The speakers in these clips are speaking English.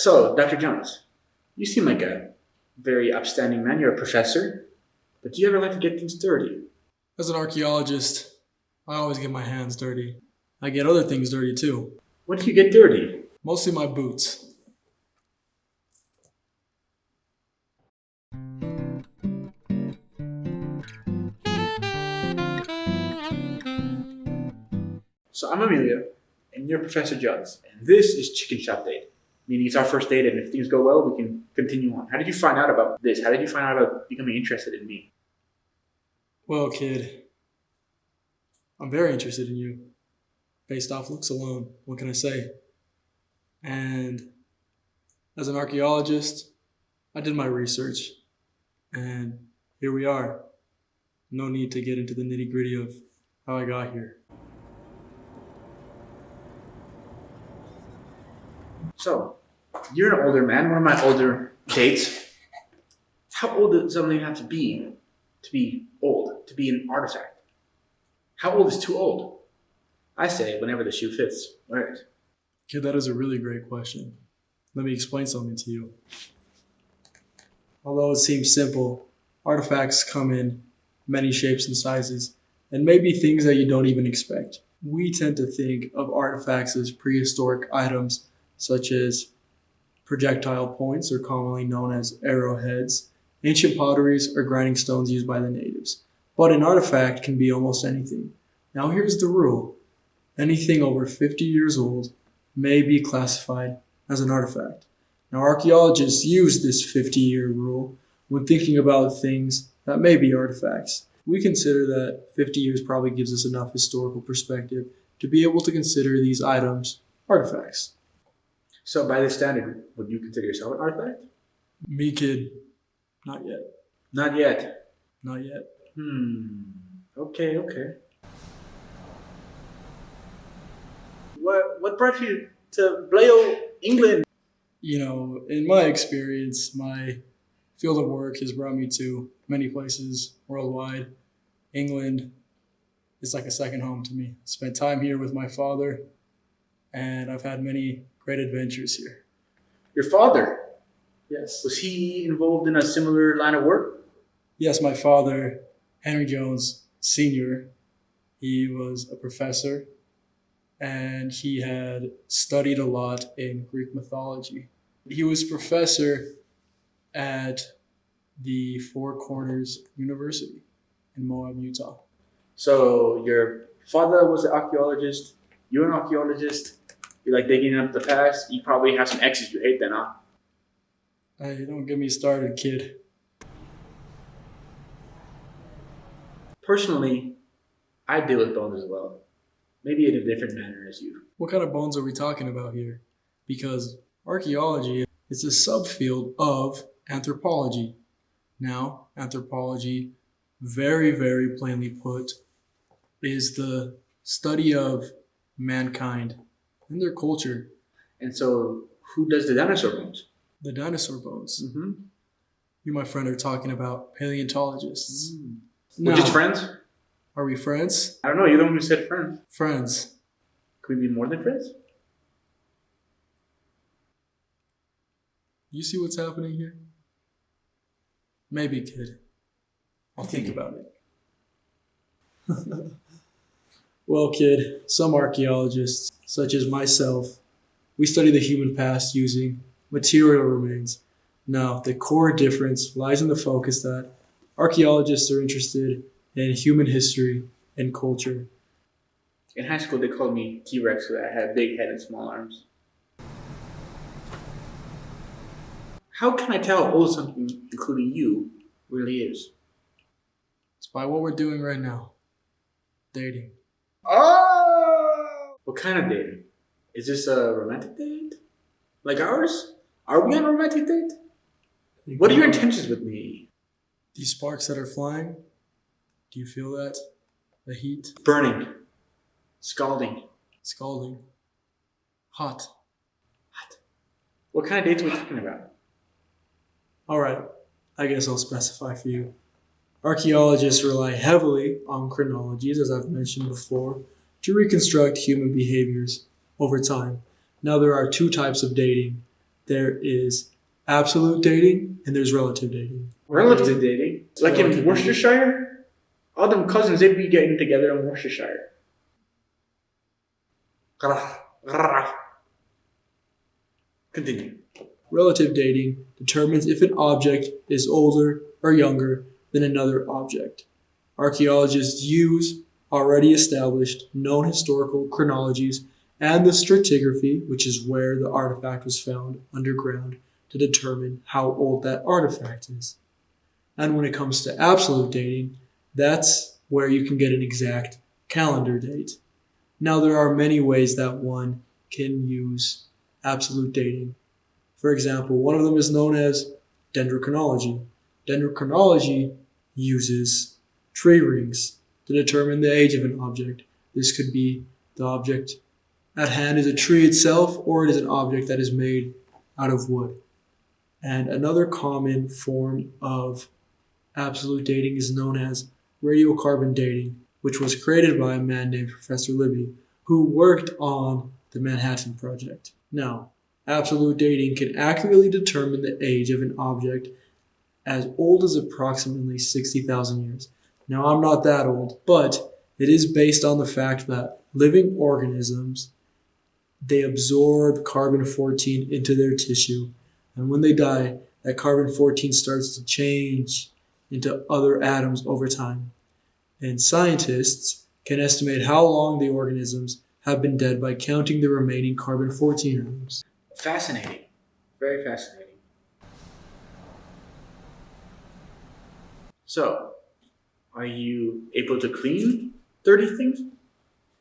So, Dr. Jones, you seem like a very upstanding man. You're a professor, but do you ever like to get things dirty? As an archaeologist, I always get my hands dirty. I get other things dirty too. What do you get dirty? Mostly my boots. So, I'm Amelia, and you're Professor Jones, and this is Chicken Shop Date. Meaning it's our first date, and if things go well, we can continue on. How did you find out about this? How did you find out about becoming interested in me? Well, kid, I'm very interested in you. Based off looks alone, what can I say? And as an archaeologist, I did my research, and here we are. No need to get into the nitty-gritty of how I got here. So, you're an older man, one of my older dates. How old does something have to be old, to be an artifact? How old is too old? I say whenever the shoe fits, wear it. Kid, that is a really great question. Let me explain something to you. Although it seems simple, artifacts come in many shapes and sizes, and maybe things that you don't even expect. We tend to think of artifacts as prehistoric items such as projectile points, or commonly known as arrowheads, ancient potteries, or grinding stones used by the natives. But an artifact can be almost anything. Now here's the rule. Anything over 50 years old may be classified as an artifact. Now archaeologists use this 50-year rule when thinking about things that may be artifacts. We consider that 50 years probably gives us enough historical perspective to be able to consider these items artifacts. So by this standard, would you consider yourself an artifact? Me, kid, not yet. Not yet. Not yet. Okay. What brought you to Blayo, England? You know, in my experience, my field of work has brought me to many places worldwide. England is like a second home to me. Spent time here with my father, and I've had many great adventures here. Your father, Yes. was he involved in a similar line of work? Yes, my father, Henry Jones Sr., he was a professor, and he had studied a lot in Greek mythology. He was professor at the Four Corners University in Moab, Utah. So your father was an archaeologist, you're an archaeologist, you like digging up the past, you probably have some exes you hate then, huh? Hey, don't get me started, kid. Personally, I deal with bones as well. Maybe in a different manner as you. What kind of bones are we talking about here? Because archaeology is a subfield of anthropology. Now, anthropology, very, very plainly put, is the study of mankind and their culture. And so, who does the dinosaur bones? The dinosaur bones. Mm-hmm. You, my friend, are talking about paleontologists. We're Now, just friends? are we friends? I don't know, you're the one who said friends. Friends. Could we be more than friends? You see what's happening here? Maybe, kid. I'll think about it. Well, kid, some archaeologists, such as myself, we study the human past using material remains. Now, the core difference lies in the focus that archaeologists are interested in human history and culture. In high school, they called me T-Rex because I had a big head and small arms. How can I tell how old something, including you, really is? It's by what we're doing right now. Dating. Oh! What kind of dating? Is this a romantic date? Like ours? Are we on a romantic date? What are your intentions with me? These sparks that are flying, do you feel that? The heat? Burning. Scalding. Scalding. Hot. What kind of dates are we talking about? Alright, I guess I'll specify for you. Archaeologists rely heavily on chronologies, as I've mentioned before, to reconstruct human behaviors over time. Now, there are two types of dating. there is absolute dating and there's relative dating. Relative dating? Like in Relative Worcestershire? All them cousins, they'd be getting together in Worcestershire. Continue. Relative dating determines if an object is older or younger than another object. Archaeologists use already established known historical chronologies and the stratigraphy, which is where the artifact was found underground, to determine how old that artifact is. And when it comes to absolute dating, that's where you can get an exact calendar date. Now, there are many ways that one can use absolute dating. For example, one of them is known as dendrochronology. Dendrochronology uses tree rings to determine the age of an object. This could be the object at hand is a tree itself, or it is an object that is made out of wood. And another common form of absolute dating is known as radiocarbon dating, which was created by a man named Professor Libby, who worked on the Manhattan Project. Now, absolute dating can accurately determine the age of an object as old as approximately 60,000 years. Now, I'm not that old, but it is based on the fact that living organisms, they absorb carbon-14 into their tissue, and when they die, that carbon-14 starts to change into other atoms over time. And scientists can estimate how long the organisms have been dead by counting the remaining carbon-14 atoms. Fascinating. Very fascinating. So, are you able to clean dirty things?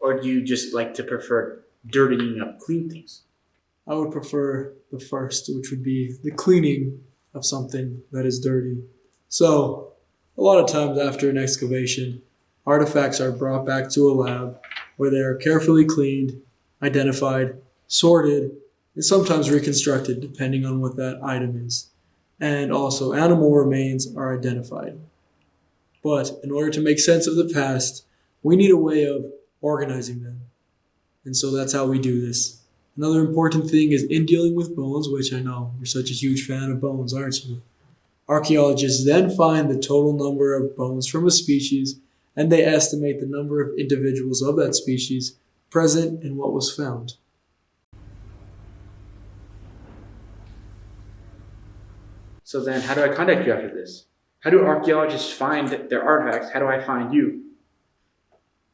Or do you just like to prefer dirtying up clean things? I would prefer the first, which would be the cleaning of something that is dirty. So, a lot of times after an excavation, artifacts are brought back to a lab where they are carefully cleaned, identified, sorted, and sometimes reconstructed depending on what that item is. And also, animal remains are identified. But in order to make sense of the past, we need a way of organizing them. And so that's how we do this. Another important thing is in dealing with bones, which I know you're such a huge fan of bones, aren't you? Archaeologists then find the total number of bones from a species, and they estimate the number of individuals of that species present in what was found. So then, how do I contact you after this? How do archaeologists find their artifacts? How do I find you?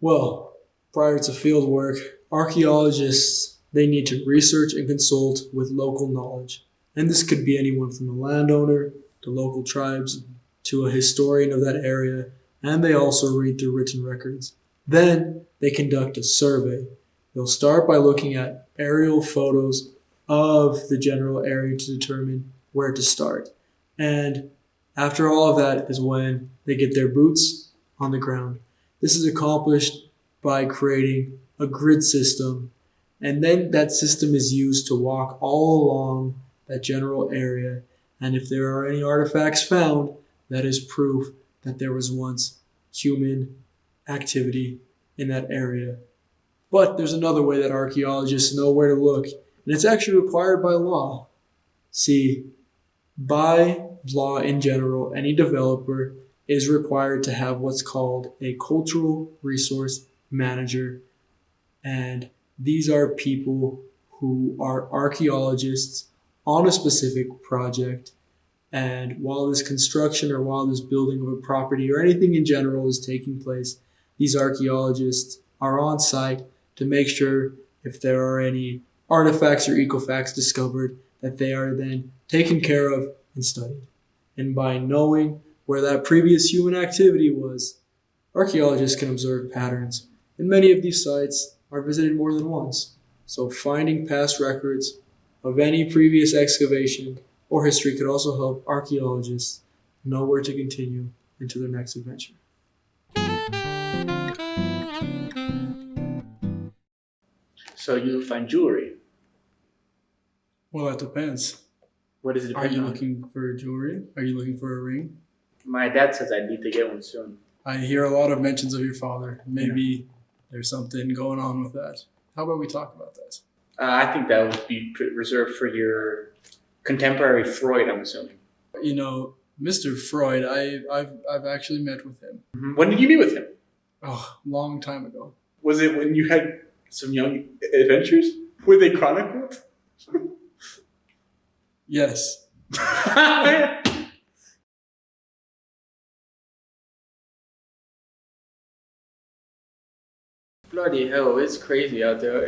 Well, prior to field work, archaeologists, they need to research and consult with local knowledge. And this could be anyone from a landowner to local tribes to a historian of that area, and they also read through written records. Then they conduct a survey. They'll start by looking at aerial photos of the general area to determine where to start. And after all of that is when they get their boots on the ground. This is accomplished by creating a grid system, and then that system is used to walk all along that general area. And if there are any artifacts found, that is proof that there was once human activity in that area. But there's another way that archaeologists know where to look, and it's actually required by law. See, by law in general, any developer is required to have what's called a cultural resource manager. And these are people who are archaeologists on a specific project. And while this construction or while this building of a property or anything in general is taking place, these archaeologists are on site to make sure if there are any artifacts or ecofacts discovered, that they are then taken care of and studied. And by knowing where that previous human activity was, archaeologists can observe patterns. And many of these sites are visited more than once. So finding past records of any previous excavation or history could also help archaeologists know where to continue into their next adventure. So you find jewelry. Well, that depends. What does it Are depend you on? looking for jewelry? Are you looking for a ring? My dad says I need to get one soon. I hear a lot of mentions of your father. Maybe there's something going on with that. How about we talk about that? I think that would be reserved for your Contemporary Freud, I'm assuming. You know, Mr. Freud, I've actually met with him. When did you meet with him? Oh, long time ago. Was it when you had some young adventures? Were they chronicled? Yes. Bloody hell, it's crazy out there.